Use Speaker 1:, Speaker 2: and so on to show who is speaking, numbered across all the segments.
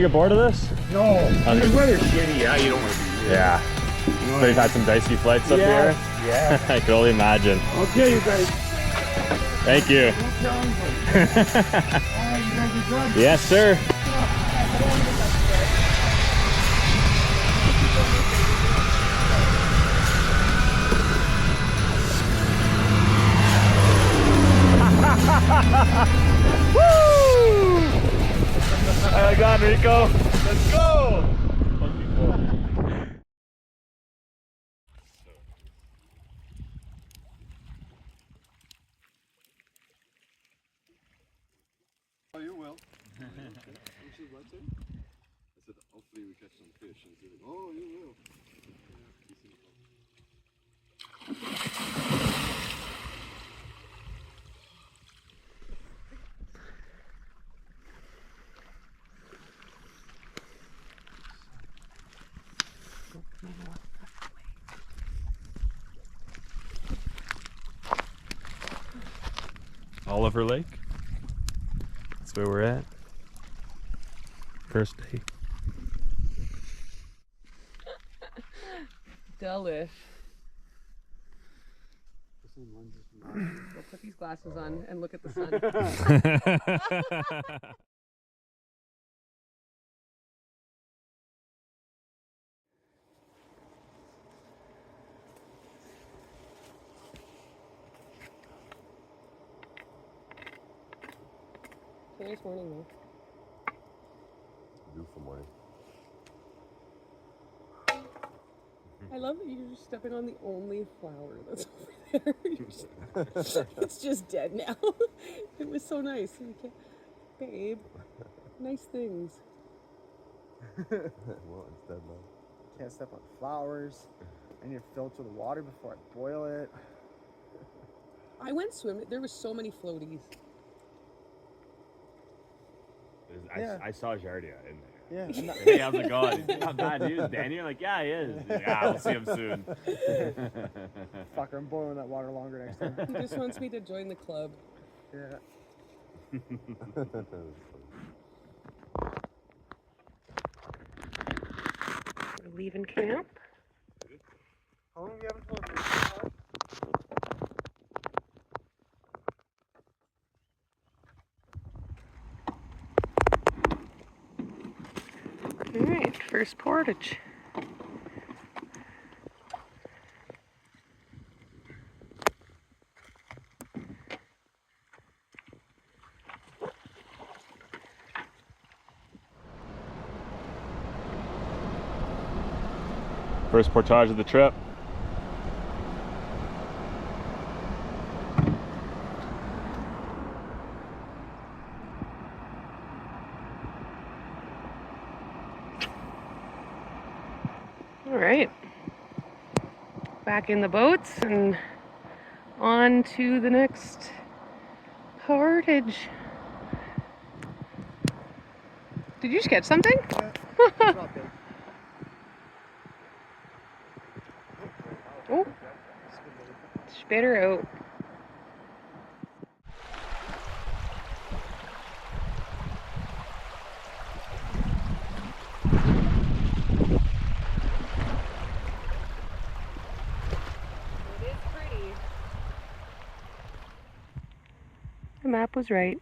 Speaker 1: gonna get bored of this?
Speaker 2: No. The weather's shitty, yeah, you don't want to be here.
Speaker 1: Yeah. But you've had some dicey flights up here?
Speaker 2: Yeah.
Speaker 1: I can only imagine.
Speaker 2: Okay, you guys.
Speaker 1: Thank you.
Speaker 2: You guys are good.
Speaker 1: Yes, sir. Woo! I got Rico. Let's go.
Speaker 3: Oh, you will. I said, hopefully we catch some fish. And said, oh, you will.
Speaker 1: Oliver Lake. That's where we're at. First day.
Speaker 4: Delish. We'll put these glasses on and look at the sun. Nice morning though.
Speaker 3: Beautiful morning.
Speaker 4: I love that you're just stepping on the only flower that's over there. It's just dead now. It was so nice. You can't, babe, nice things.
Speaker 3: Well, it's dead now.
Speaker 2: Can't step on flowers. I need to filter the water before I boil it.
Speaker 4: I went swimming. There was so many floaties.
Speaker 1: I saw Jardia in there.
Speaker 2: Yeah.
Speaker 1: Hey, how's it going? Not bad, dude. Danny, you're like, yeah, he is. He's like, yeah, we'll see him soon.
Speaker 2: Fucker, I'm boiling that water longer next time.
Speaker 4: He just wants me to join the club.
Speaker 2: Yeah.
Speaker 4: We're leaving camp.
Speaker 2: How long have you haven't told me?
Speaker 4: All right, first portage.
Speaker 1: First portage of the trip.
Speaker 4: All right, back in the boats and on to the next portage. Did you just catch something?
Speaker 2: Yeah.
Speaker 4: Oh, spit her out. The map was right.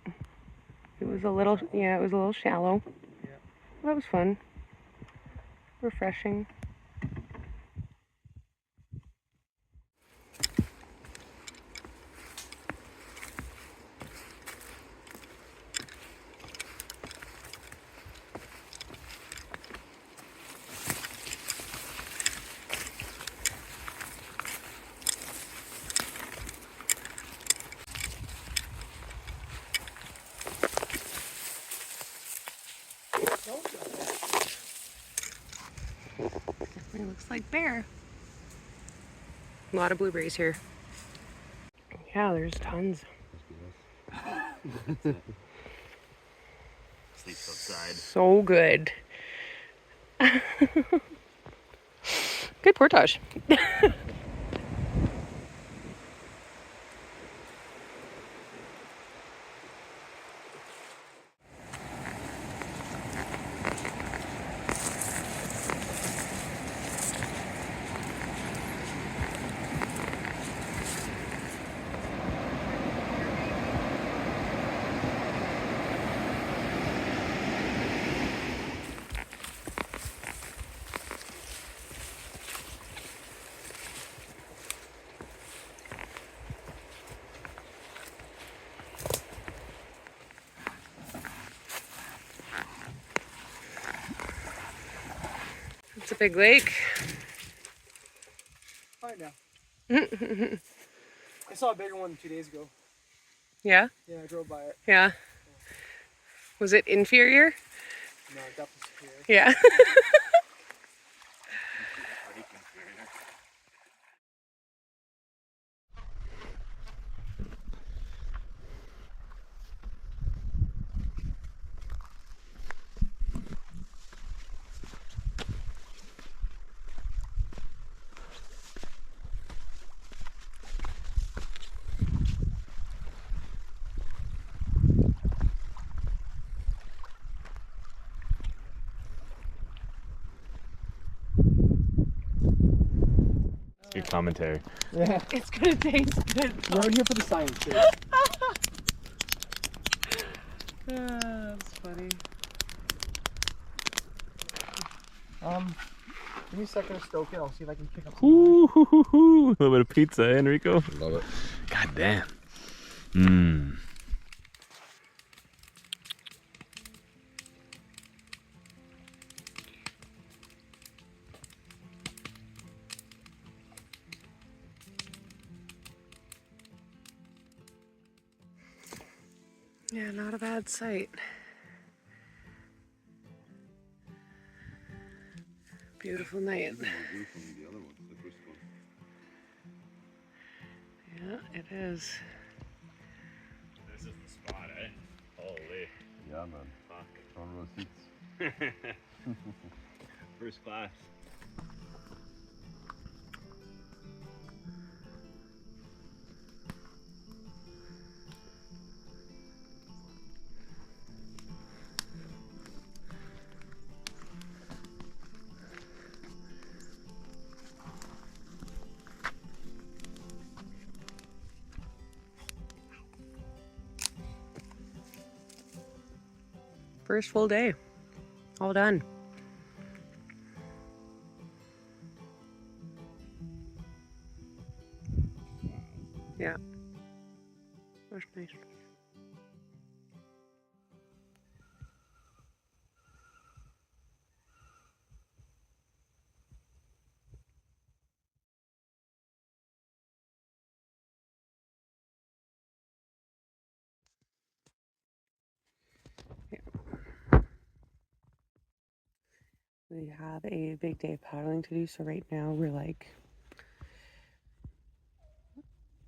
Speaker 4: It was a little, yeah, it was a little shallow.
Speaker 2: Yeah.
Speaker 4: That was fun. Refreshing. It looks like bear. A lot of blueberries here. Yeah, there's tons.
Speaker 1: Sleeps outside.
Speaker 4: So good. Good portage. Big lake.
Speaker 2: Right now. I saw a bigger one 2 days ago.
Speaker 4: Yeah?
Speaker 2: Yeah, I drove by it.
Speaker 4: Yeah. Was it inferior?
Speaker 2: No, definitely superior.
Speaker 4: Yeah.
Speaker 1: Good commentary.
Speaker 2: Yeah.
Speaker 4: It's gonna taste good.
Speaker 2: We're out here for the science too.
Speaker 4: That's funny.
Speaker 2: Give me a second to stoke it. I'll see if I can pick up some.
Speaker 1: Ooh, hoo, hoo, hoo. A little bit of pizza, eh, Enrico?
Speaker 3: Love it.
Speaker 1: God damn. Mmm.
Speaker 4: Yeah, not a bad sight. Beautiful night.
Speaker 3: From the other one, the first one.
Speaker 4: Yeah, it is.
Speaker 1: This is the spot, eh? Holy.
Speaker 3: Yeah, man.
Speaker 1: Fuck.
Speaker 3: Front row seats.
Speaker 1: First class.
Speaker 4: First full day. All done. Yeah. That's nice. We have a big day of paddling to do, so right now we're like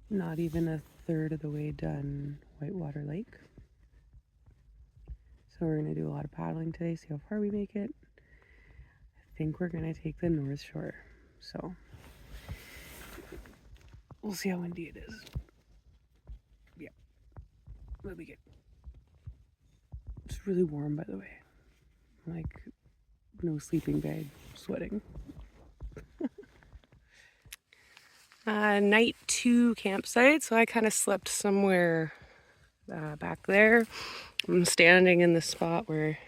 Speaker 4: not even a third of the way done Whitewater Lake. So we're gonna do a lot of paddling today, see how far we make it. I think we're gonna take the North Shore, so we'll see how windy it is. Yeah, we'll be good. It's really warm, by the way. Like, no sleeping bag, sweating. Night 2 campsite, so I kind of slept somewhere back there. I'm standing in the spot where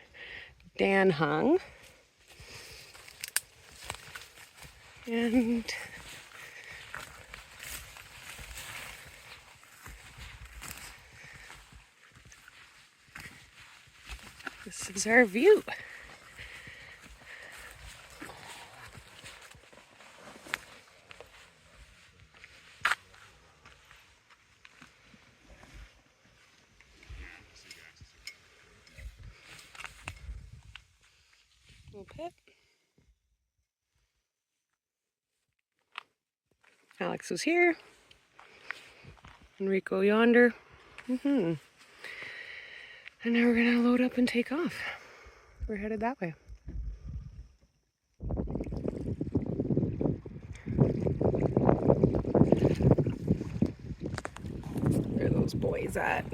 Speaker 4: Dan hung. And this is our view. Little pit. Alex was here. Enrico yonder. And now we're gonna load up and take off. We're headed that way. Where are those boys at?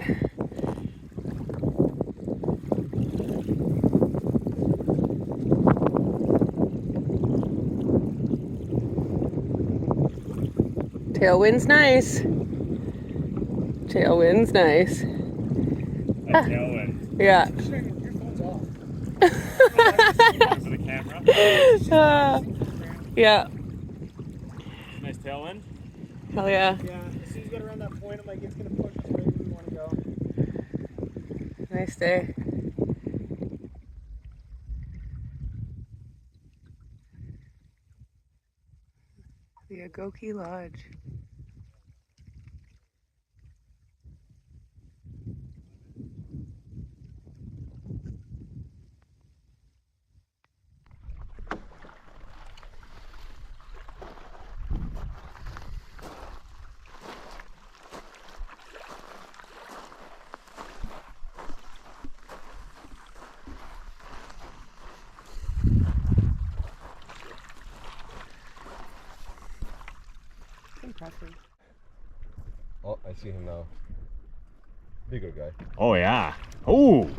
Speaker 4: Tailwind's nice. Tailwind's nice.
Speaker 1: Tailwind.
Speaker 4: Yeah.
Speaker 2: Your phone's off.
Speaker 1: For the camera.
Speaker 4: Yeah.
Speaker 1: Nice tailwind.
Speaker 4: Hell yeah.
Speaker 2: Yeah, as soon as you get around that point, I'm like, it's gonna push us right where we want to go.
Speaker 4: Nice day. The Agoki Lodge. Impressive.
Speaker 3: Oh, I see him now. Bigger guy.
Speaker 1: Oh yeah. Oh.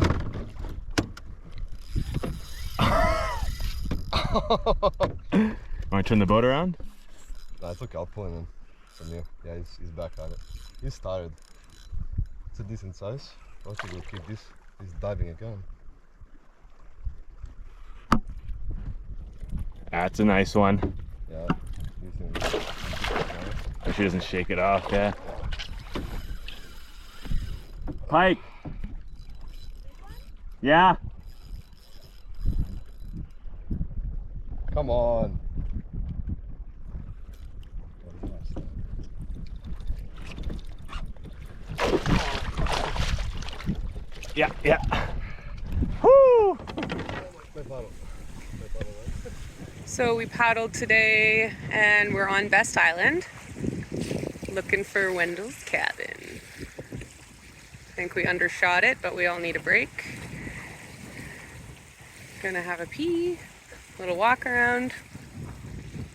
Speaker 1: Want to turn the boat around?
Speaker 3: Nah, it's okay. I'll pull him in from you. Yeah, he's back at it. He's tired. It's a decent size. I think we'll keep this. He's diving again.
Speaker 1: That's a nice one.
Speaker 3: Yeah. Decent.
Speaker 1: If she doesn't shake it off, yeah. Pike. Yeah.
Speaker 3: Come on.
Speaker 1: Yeah, yeah. Woo!
Speaker 4: So we paddled today and we're on Best Island looking for Wendall's cabin. I think we undershot it, but we all need a break. Gonna have a pee, little walk around.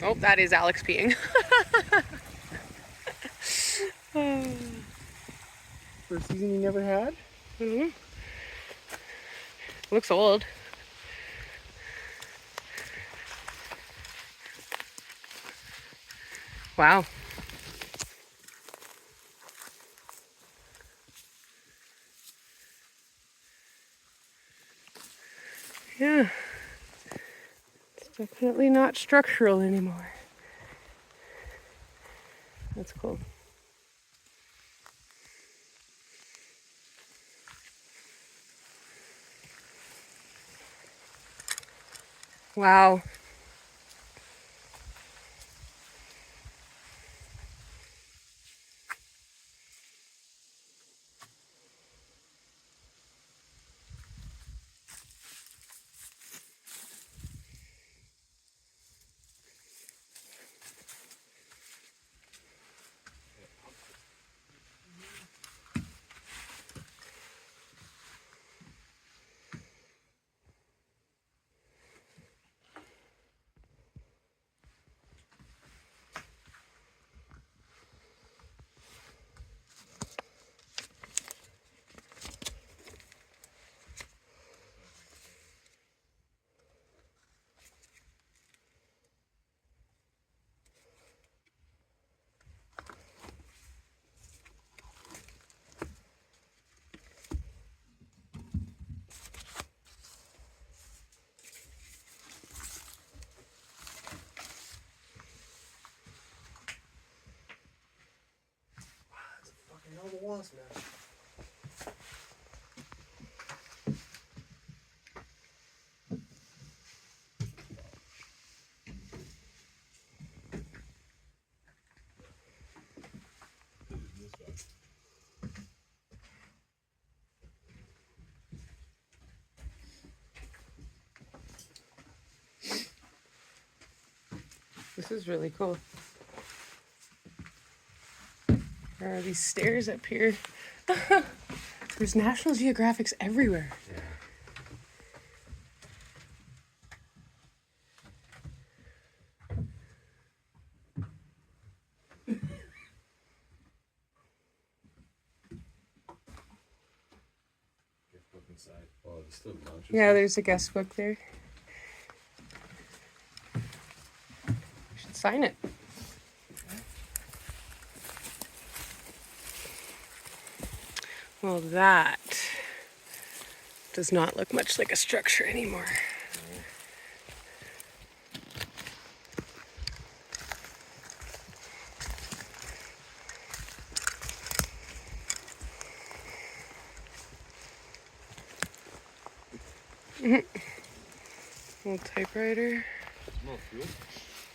Speaker 4: Oh, that is Alex peeing.
Speaker 2: First season you never had?
Speaker 4: Mm-hmm. Looks old. Wow. Yeah. It's definitely not structural anymore. That's cool. Wow.
Speaker 2: All the wasp nest.
Speaker 4: This is really cool. There are these stairs up here. There's National Geographics everywhere.
Speaker 3: Oh, it's still lunch.
Speaker 4: Yeah, there's a guest book there. You should sign it. Well, that does not look much like a structure anymore. Little typewriter.
Speaker 3: Smells good.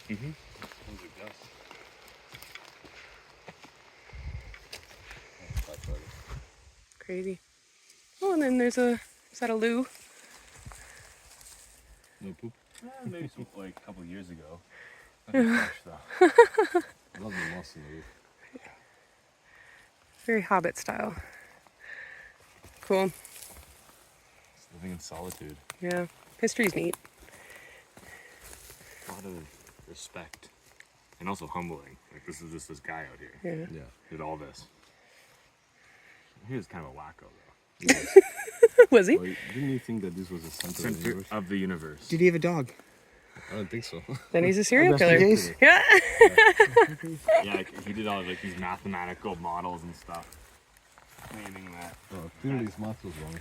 Speaker 1: Mm-hmm.
Speaker 3: Smells like gas.
Speaker 4: crazy. Oh, and then there's a, is that a loo?
Speaker 3: No poop.
Speaker 1: Maybe some, like a couple years ago. Fresh though.
Speaker 3: I love the moss in the roof.
Speaker 4: Very Hobbit style. Cool.
Speaker 1: Just living in solitude.
Speaker 4: Yeah. History's neat.
Speaker 1: A lot of respect. And also humbling. Like this is just this guy out here.
Speaker 4: Yeah.
Speaker 3: Yeah.
Speaker 1: Did all this. He was kind of a wacko though.
Speaker 4: Was he?
Speaker 3: Oh, didn't you think that this was the center of the
Speaker 1: Center
Speaker 3: universe?
Speaker 1: of the universe.
Speaker 2: Did he have a dog?
Speaker 3: I don't think so.
Speaker 4: Then he's a serial killer.
Speaker 2: Investigator.
Speaker 4: Yeah.
Speaker 1: Yeah, like, he did all like these mathematical models and stuff. Claiming that
Speaker 3: Oh, clearly his math was wrong.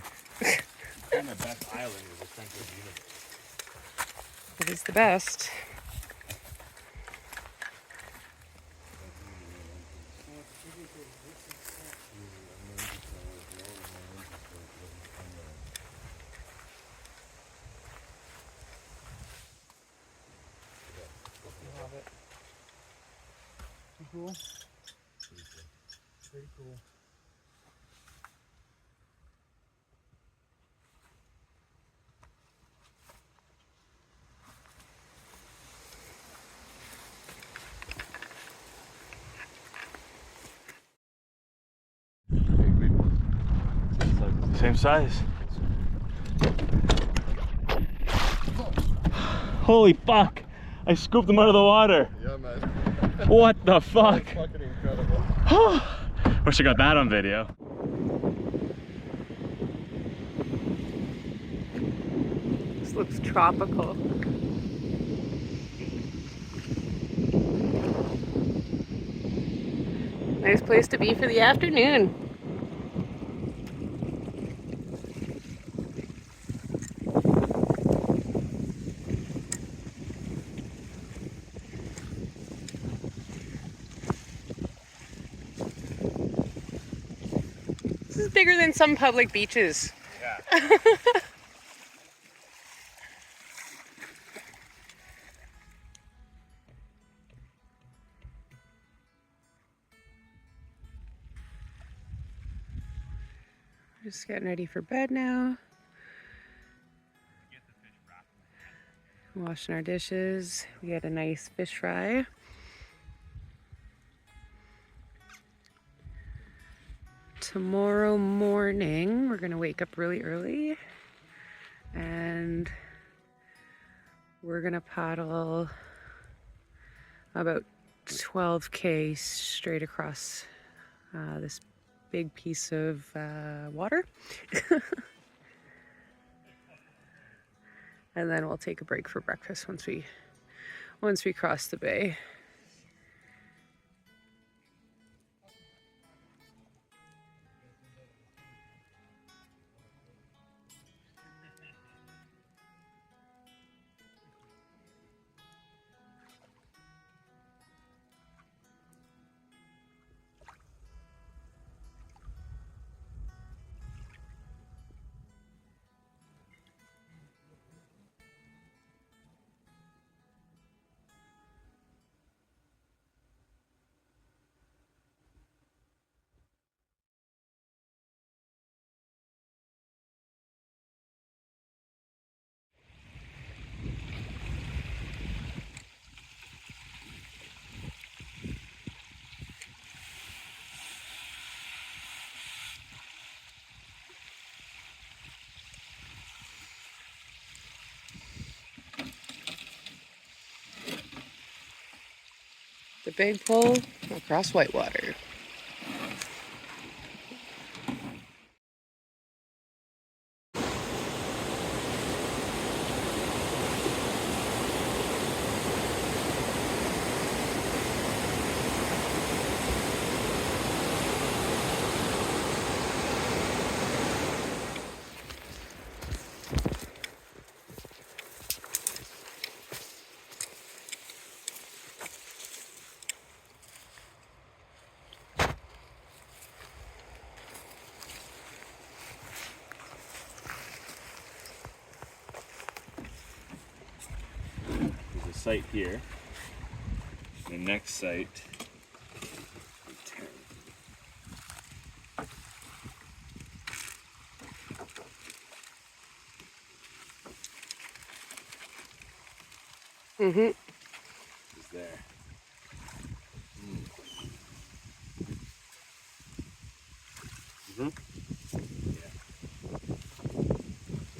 Speaker 1: and the best island is the center of the universe.
Speaker 4: It is the best.
Speaker 2: Cool. Very cool.
Speaker 1: Same size. Holy fuck! I scooped them out of the water.
Speaker 3: Yeah, man.
Speaker 1: What the fuck?
Speaker 3: Fucking incredible.
Speaker 1: Wish I got that on video.
Speaker 4: This looks tropical. Nice place to be for the afternoon. This is bigger than some public beaches.
Speaker 1: Yeah.
Speaker 4: Just getting ready for bed now. Washing our dishes. We had a nice fish fry. Tomorrow morning, we're gonna wake up really early and we're gonna paddle about 12K straight across this big piece of water. And then we'll take a break for breakfast once we cross the bay. The big pull across Whitewater.
Speaker 1: There's a site here. The next site.
Speaker 4: Mm-hmm.
Speaker 1: is there. Yeah.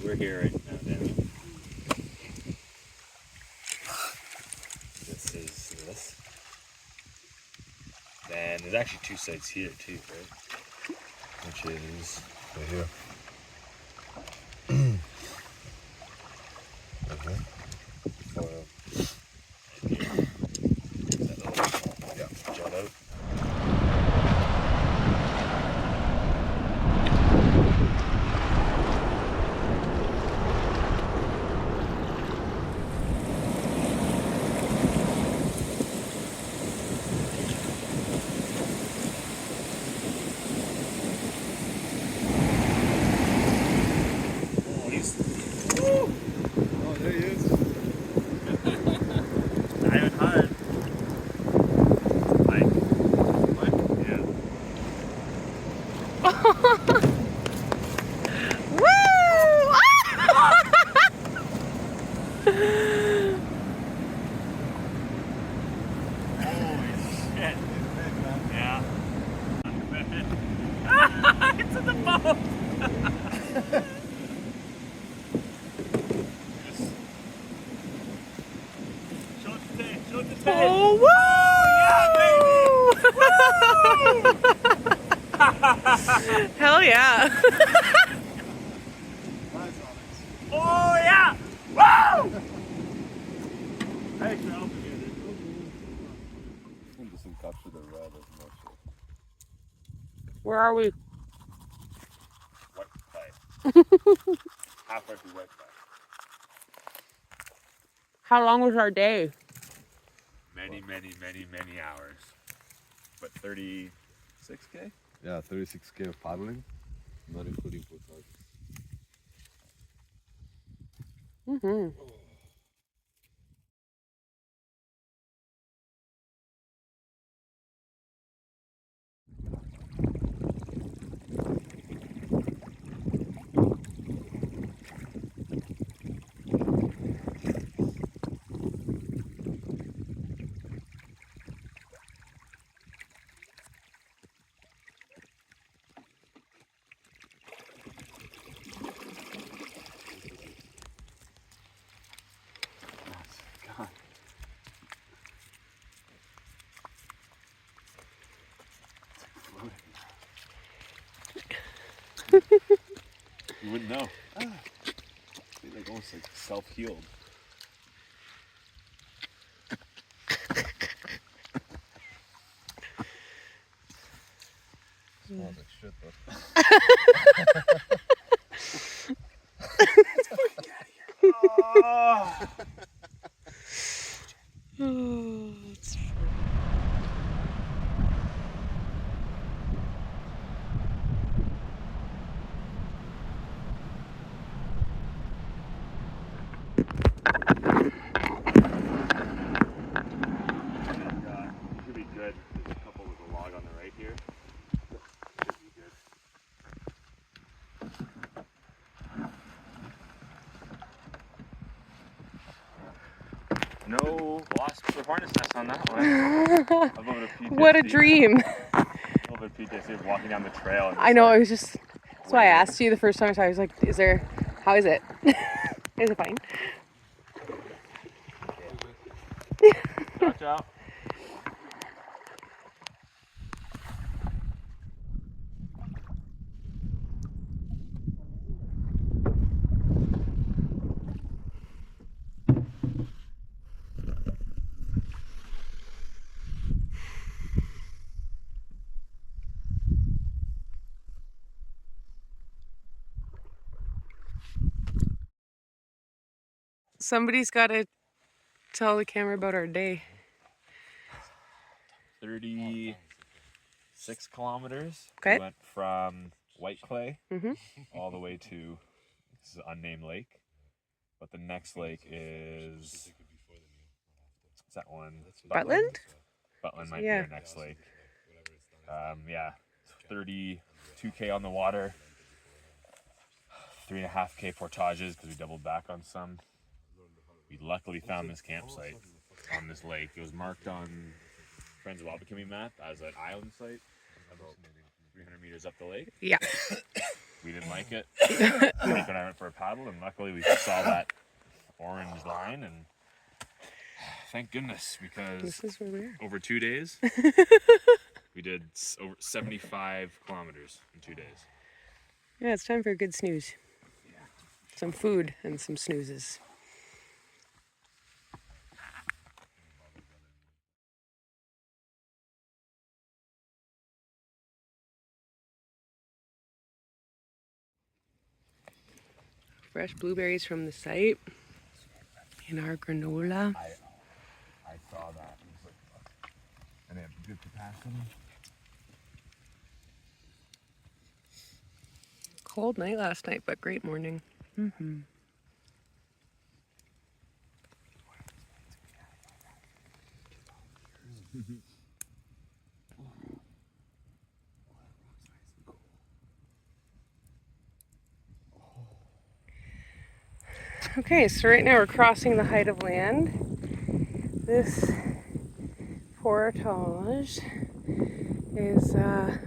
Speaker 1: We're here right now, Danny. This is this. Then there's actually two sites here too, right? Which is
Speaker 3: Right here. Okay.
Speaker 1: that little jut out.
Speaker 3: Oh, there he is.
Speaker 1: Diving hard. Mike. Yeah. Holy shit. Yeah. It's in the boat. Show it the tape. Show it the tape.
Speaker 4: Oh, woo! Hell yeah.
Speaker 1: Oh yeah! Woo! Thanks for helping me.
Speaker 3: It doesn't capture the red as much.
Speaker 4: Where are we?
Speaker 1: Whiteclay. Halfway through Whiteclay.
Speaker 4: How long was our day?
Speaker 1: Many hours. But 36K?
Speaker 3: Yeah, 36K of paddling, not including portage.
Speaker 4: Mm-hmm.
Speaker 1: God. You wouldn't know. It's like almost like self-healed.
Speaker 3: Smells like shit though.
Speaker 4: Oh, it's
Speaker 1: You should be good. There's a couple with a log on the right here. Should be good. No wasps or hornets nest on that one. A little bit of PTSD.
Speaker 4: what a dream.
Speaker 1: A little bit of PTSD of walking down the trail. And
Speaker 4: I know,
Speaker 1: like,
Speaker 4: it was just, that's why I asked you the first time. So I was like, how is it? Is it fine?
Speaker 1: Watch out.
Speaker 4: Somebody's got to tell the camera about our day.
Speaker 1: 36 kilometers.
Speaker 4: Okay.
Speaker 1: We went from Whiteclay
Speaker 4: Mm-hmm.
Speaker 1: all the way to this is an unnamed lake. But the next lake is what's that one?
Speaker 4: Butland?
Speaker 1: Butland might
Speaker 4: Yeah.
Speaker 1: be our next lake. Yeah, 32K on the water, 3.5K portages because we doubled back on some. We luckily found this campsite on this lake. It was marked on Friends of Wabakimi map as an island site about 300 meters up the lake.
Speaker 4: Yeah.
Speaker 1: We didn't like it. Nico and I went for a paddle, and luckily we saw that orange line, and thank goodness, because
Speaker 4: This is where we are.
Speaker 1: over 2 days, we did over 75 kilometers in 2 days.
Speaker 4: Yeah, it's time for a good snooze. Some food and some snoozes. Fresh blueberries from the site in our granola.
Speaker 1: I saw that. It was like, and they have good capacity.
Speaker 4: Cold night last night, but great morning. Mm-hmm. Okay, so right now we're crossing the height of land. This portage is a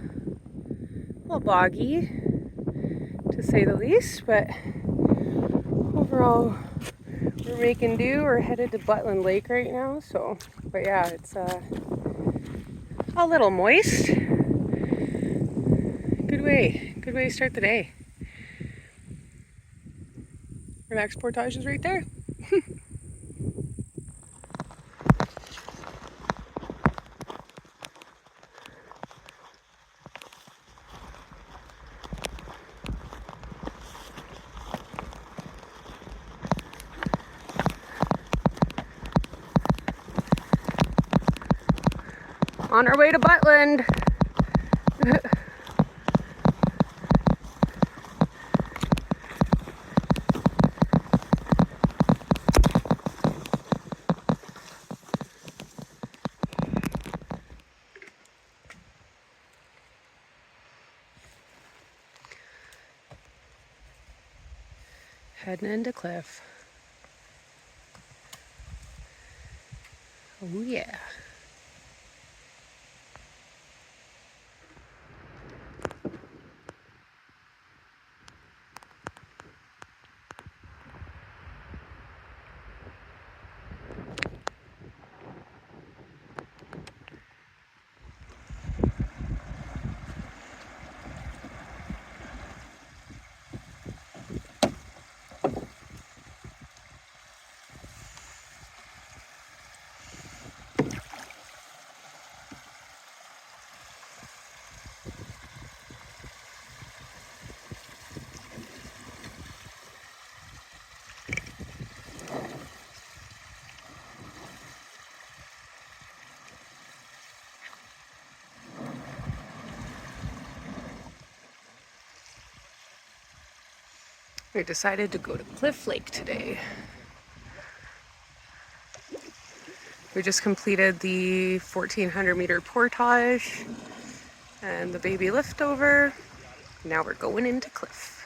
Speaker 4: little boggy, to say the least, but overall we're making do. We're headed to Butland Lake right now, so, but yeah, it's a little moist. Good way to start the day. Our next portage is right there. On our way to Butland. Heading into cliff. Oh yeah. We decided to go to Cliff Lake today. We just completed the 1,400 meter portage and the baby lift over. Now we're going into Cliff.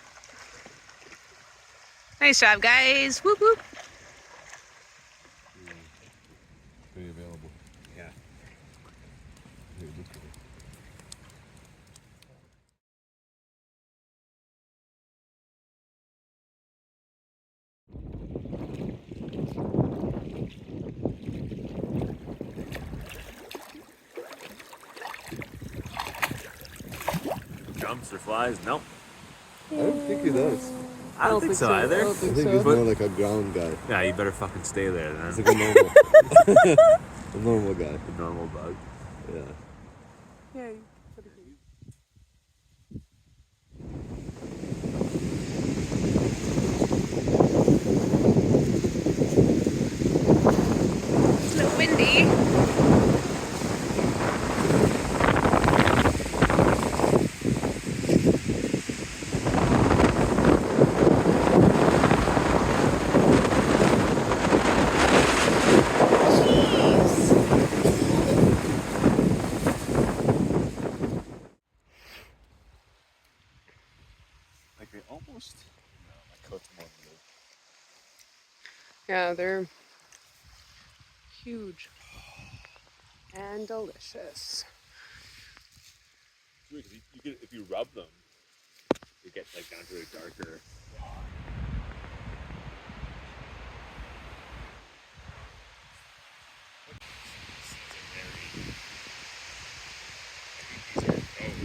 Speaker 4: Nice job, guys. Whoop whoop.
Speaker 3: Very available.
Speaker 1: Yeah.
Speaker 3: Very good for it.
Speaker 1: Jumps or flies? Nope.
Speaker 3: I don't think he does.
Speaker 1: I don't think so either.
Speaker 3: I think he's more like a ground guy.
Speaker 1: Yeah, you better fucking stay there then.
Speaker 3: He's like a normal, a normal guy.
Speaker 1: A normal bug.
Speaker 3: Yeah.
Speaker 4: Yeah. It's a little windy. Yeah, they're huge and delicious.
Speaker 1: It's weird 'cause you could, if you rub them, you get like down to a darker.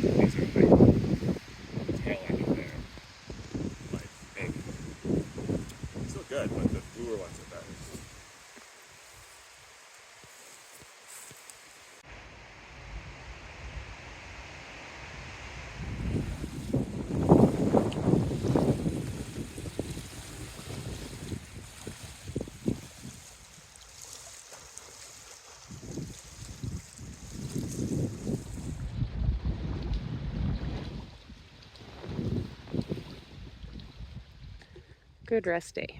Speaker 1: These are like tail end of there. Like big. Still good, but the bluer ones are better.
Speaker 4: Good rest day.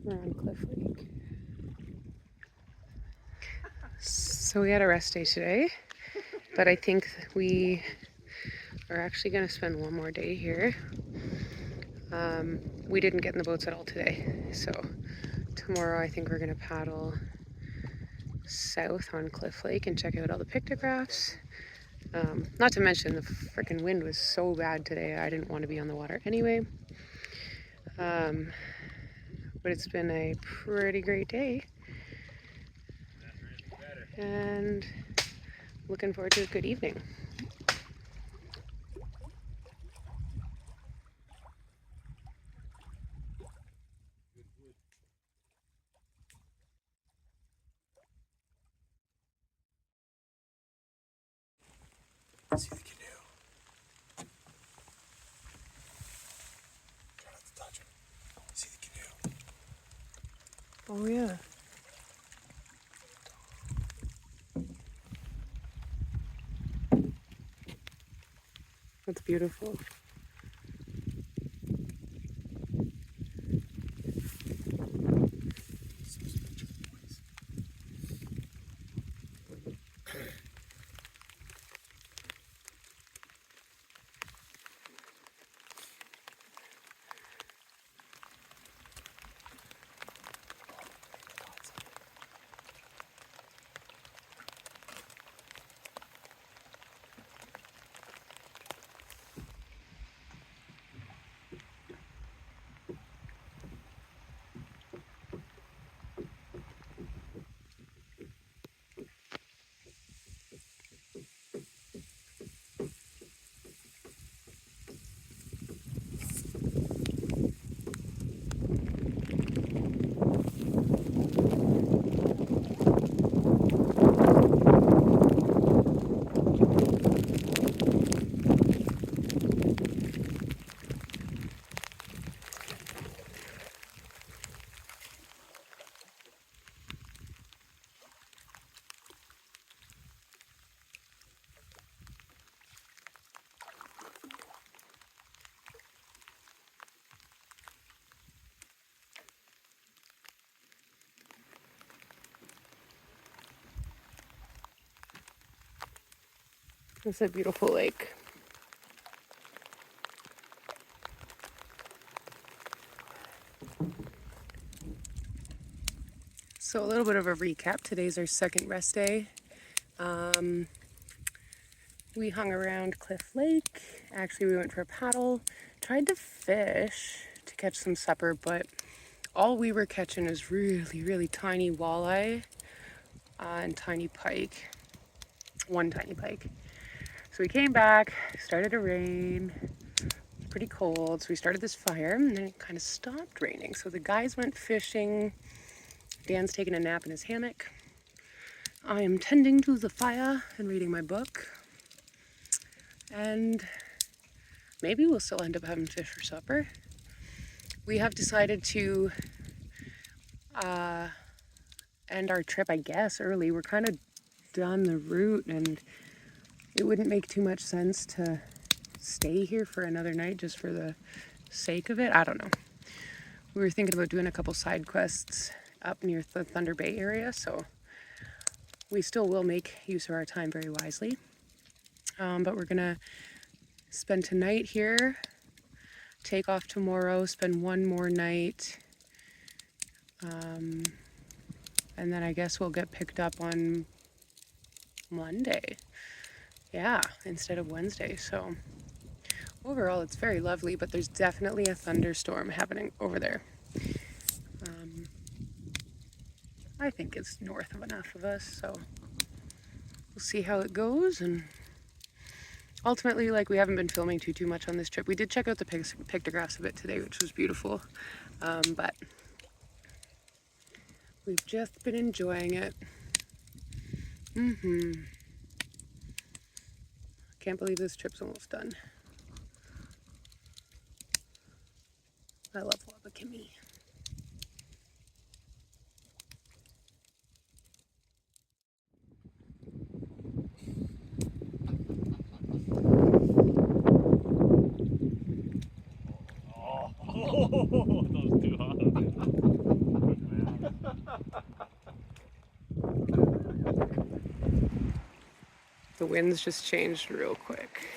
Speaker 4: We're on Cliff Lake. So we had a rest day today, but I think we are actually going to spend one more day here. We didn't get in the boats at all today, so tomorrow I think we're going to paddle south on Cliff Lake and check out all the pictographs. Not to mention the freaking wind was so bad today, I didn't want to be on the water anyway. But it's been a pretty great day. And looking forward to a good evening.
Speaker 1: See the canoe. Try not to touch it. See the canoe.
Speaker 4: Oh yeah. That's beautiful. It's a beautiful lake. So a little bit of a recap. Today's our second rest day. We hung around Cliff Lake. Actually, we went for a paddle. Tried to fish to catch some supper, but all we were catching is really, really tiny walleye and tiny pike. One tiny pike. So we came back, started to rain. Pretty cold, so we started this fire and then it kind of stopped raining. So the guys went fishing. Dan's taking a nap in his hammock. I am tending to the fire and reading my book. And maybe we'll still end up having fish for supper. We have decided to end our trip, I guess, early. We're kind of done the route and it wouldn't make too much sense to stay here for another night just for the sake of it. I don't know. We were thinking about doing a couple side quests up near the Thunder Bay area, so we still will make use of our time very wisely. But we're gonna spend tonight here, take off tomorrow, spend one more night, and then I guess we'll get picked up on Monday. Yeah, instead of Wednesday. So overall, it's very lovely, but there's definitely a thunderstorm happening over there. I think it's north of enough of us, so we'll see how it goes. And ultimately, like, we haven't been filming too much on this trip. We did check out the pictographs of it today, which was beautiful, but we've just been enjoying it. Can't believe this trip's almost done. I love Wabakimi.
Speaker 1: Oh, that was too hot.
Speaker 4: The winds just changed real quick.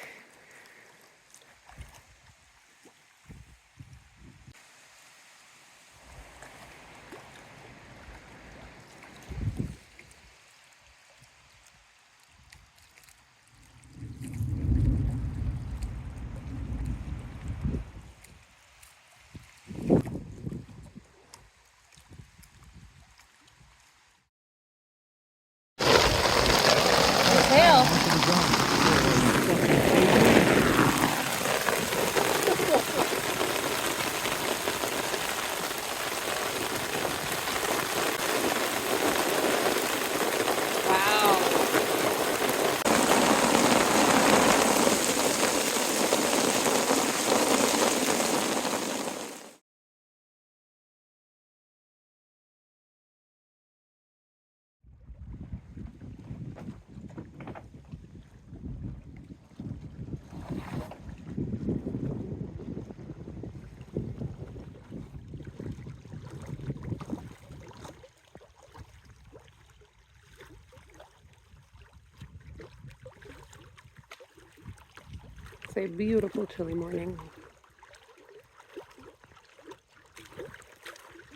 Speaker 4: It's a beautiful chilly morning.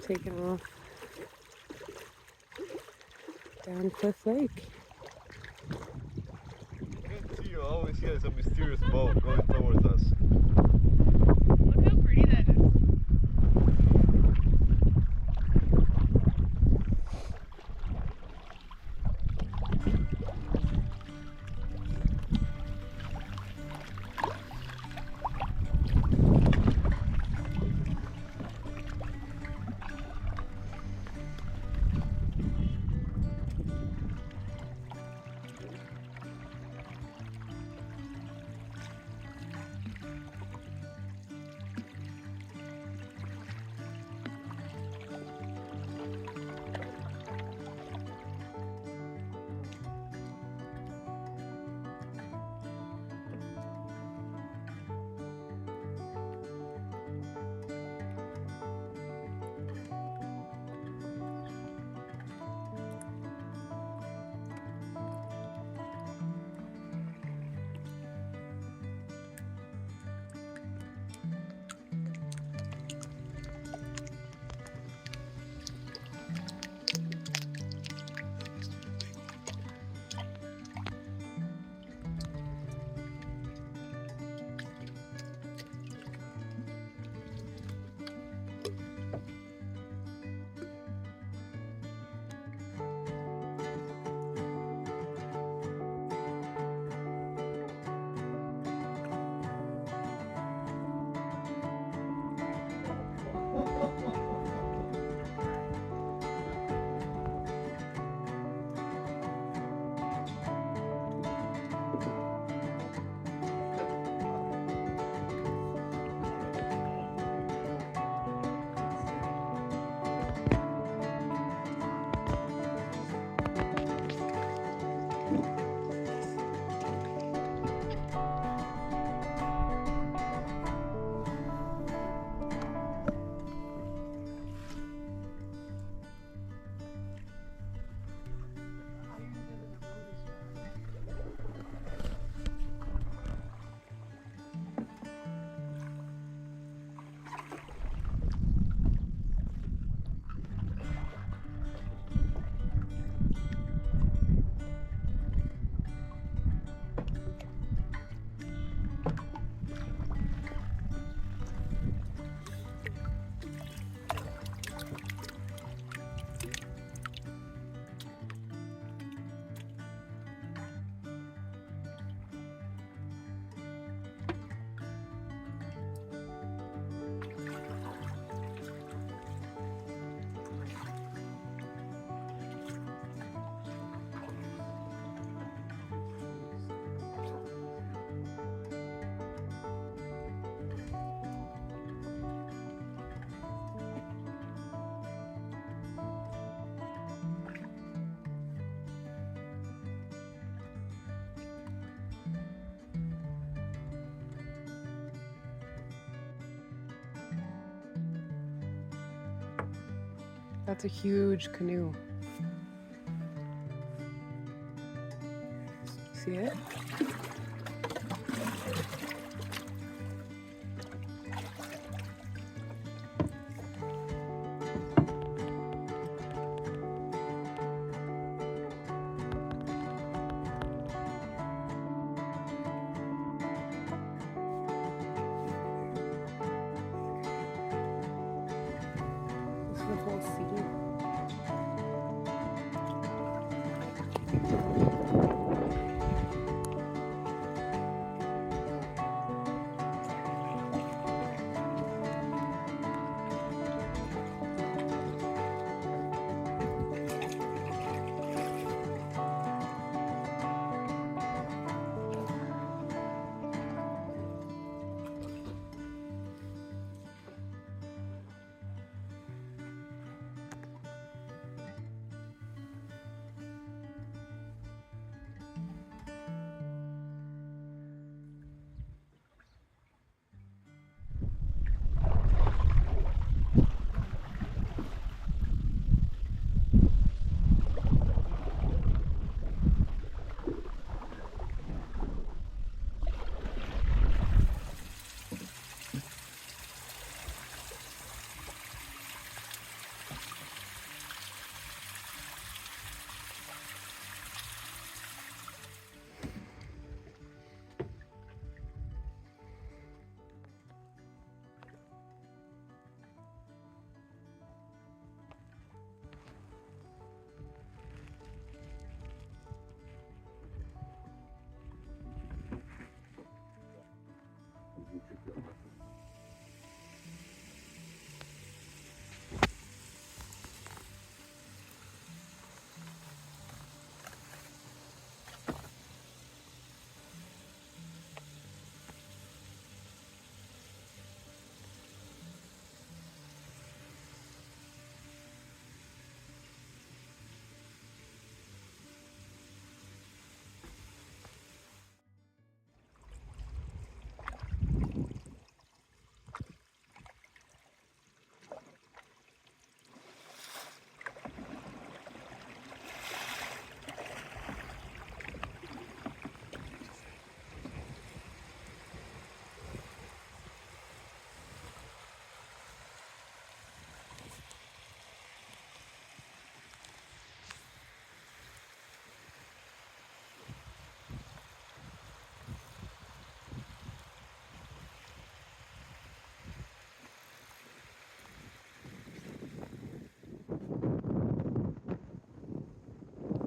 Speaker 4: Taking off down Cliff Lake.
Speaker 3: You can't see, you always hear some mysterious boat going towards us.
Speaker 4: Look how pretty that is. That's a huge canoe. See it? This is the whole sea.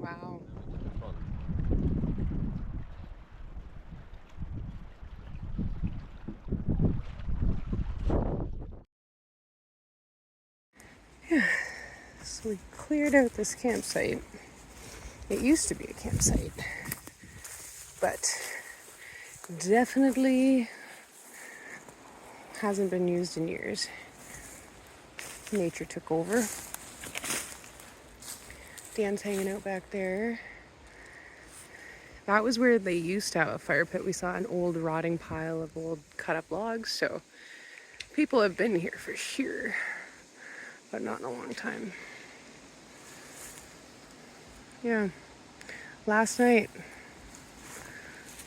Speaker 4: Wow. So we cleared out this campsite. It used to be a campsite, but definitely hasn't been used in years. Nature took over. Dan's hanging out back there. That was where they used to have a fire pit. We saw an old rotting pile of old cut up logs, so people have been here for sure, but not in a long time. Yeah, last night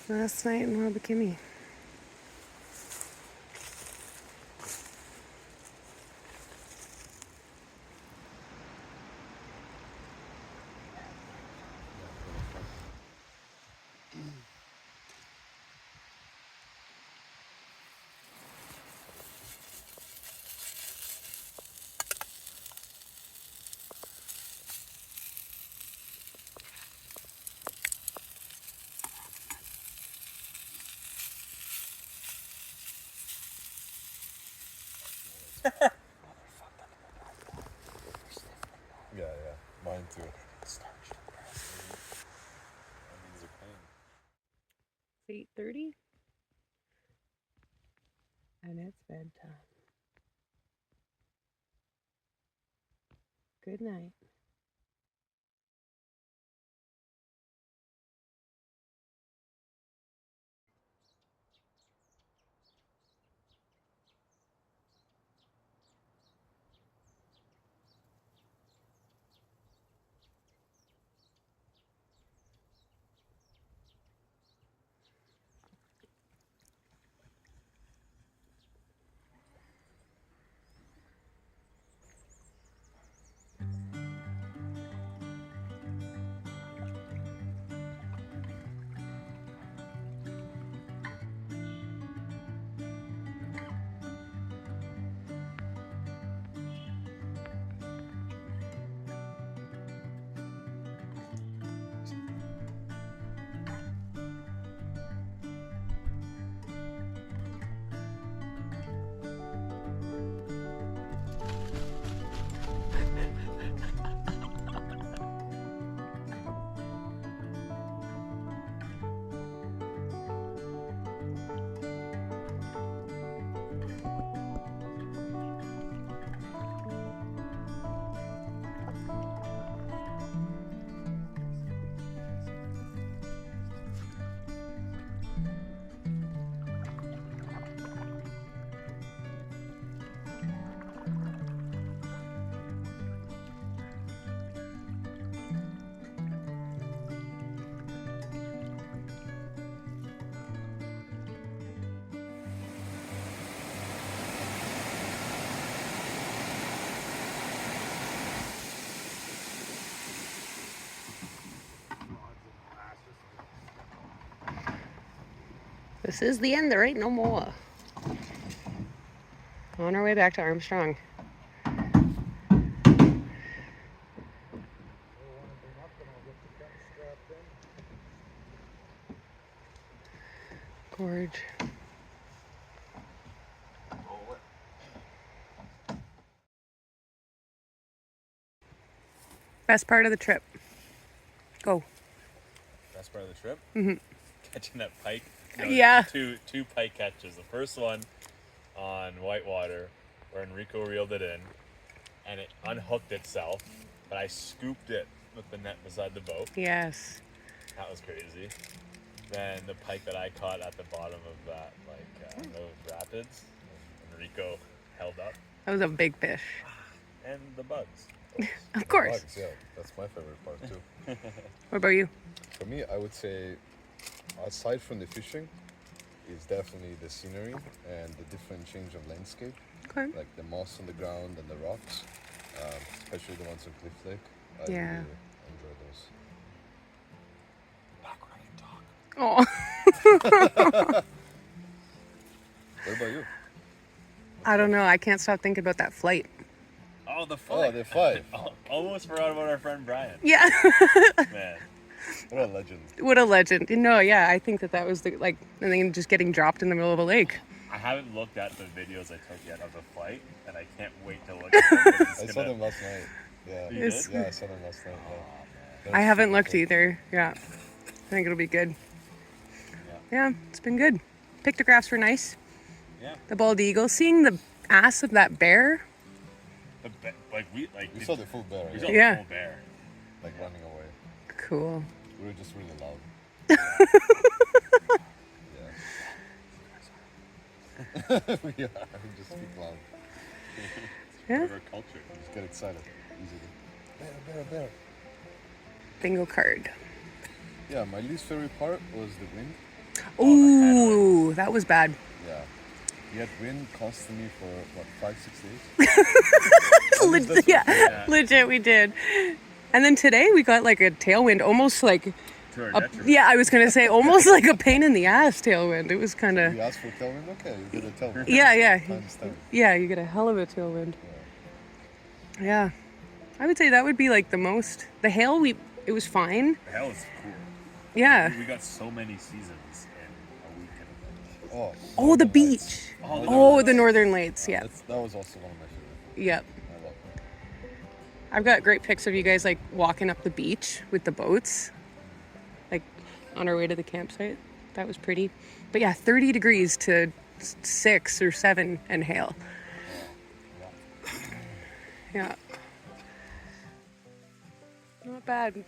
Speaker 4: in Wabakimi.
Speaker 3: Yeah, mine too.
Speaker 4: It's 8:30 and it's bedtime. Good night. This is the end. There ain't no more. On our way back to Armstrong. Gorge. Best part of the trip. Go.
Speaker 1: Best part of the trip?
Speaker 4: Mm-hmm.
Speaker 1: Catching that pike.
Speaker 4: Yeah.
Speaker 1: Two pike catches. The first one on Whitewater, where Enrico reeled it in, and it unhooked itself, but I scooped it with the net beside the boat.
Speaker 4: Yes.
Speaker 1: That was crazy. Then the pike that I caught at the bottom of that, those rapids, Enrico held up.
Speaker 4: That was a big fish.
Speaker 1: And the bugs.
Speaker 4: Of course.
Speaker 3: Bugs, yeah, that's my favorite part too.
Speaker 4: What about you?
Speaker 3: For me, I would say, aside from the fishing, is definitely the scenery and the different change of landscape.
Speaker 4: Okay.
Speaker 3: Like the moss on the ground and the rocks, especially the ones on Cliff Lake. I
Speaker 4: Yeah.
Speaker 3: really enjoy those.
Speaker 1: Back when I can talk.
Speaker 4: Oh.
Speaker 3: What about you?
Speaker 4: I don't know. I can't stop thinking about that flight.
Speaker 1: Oh, the fight.
Speaker 3: Oh, the fight.
Speaker 1: Almost forgot about our friend Brian.
Speaker 4: Yeah.
Speaker 1: Man.
Speaker 3: What a legend.
Speaker 4: What a legend. No, yeah, I think that was and then just getting dropped in the middle of a lake.
Speaker 1: I haven't looked at the videos I took yet of the flight, and I can't wait to look at them.
Speaker 3: I saw them last night. Yeah.
Speaker 1: You did?
Speaker 3: Yeah, I saw them last night. Yeah.
Speaker 4: I haven't looked either. Yeah. I think it'll be good. Yeah, it's been good. Pictographs were nice.
Speaker 1: Yeah.
Speaker 4: The bald eagle. Seeing the ass of that bear.
Speaker 3: We saw the full bear.
Speaker 1: We saw
Speaker 4: Yeah.
Speaker 1: the full bear.
Speaker 3: Like running away.
Speaker 4: Cool.
Speaker 3: We were just really loud. Yeah. We are. We just speak loud.
Speaker 4: Yeah.
Speaker 1: Our culture.
Speaker 3: Just get excited easily. Bear.
Speaker 4: Bingo card.
Speaker 3: Yeah, my least favorite part was the wind.
Speaker 4: Ooh, that was bad.
Speaker 3: Yeah. We had wind constantly for, 5-6 days?
Speaker 4: Legit, yeah, legit, we did. And then today we got like a tailwind, almost like
Speaker 1: To our detriment.
Speaker 4: yeah, I was gonna say almost like a pain in the ass tailwind. It was kind of
Speaker 3: We asked for tailwind? Okay, you get a tailwind.
Speaker 4: yeah.
Speaker 3: I understand.
Speaker 4: Yeah, you get a hell of a tailwind. Yeah, I would say that would be like the most. The hail, it was fine.
Speaker 1: The hell is cool.
Speaker 4: Yeah.
Speaker 1: We got so many seasons in a weekend.
Speaker 3: Oh,
Speaker 4: Oh, the
Speaker 3: Northern
Speaker 4: beach.
Speaker 3: Lights.
Speaker 4: Oh, the Northern Lights. Yeah.
Speaker 3: That was also one of my favorites.
Speaker 4: Yep.
Speaker 3: I love that.
Speaker 4: I've got great pics of you guys like walking up the beach with the boats, like on our way to the campsite. That was pretty. But yeah, 30 degrees to 6 or 7 and hail. Yeah. Not bad.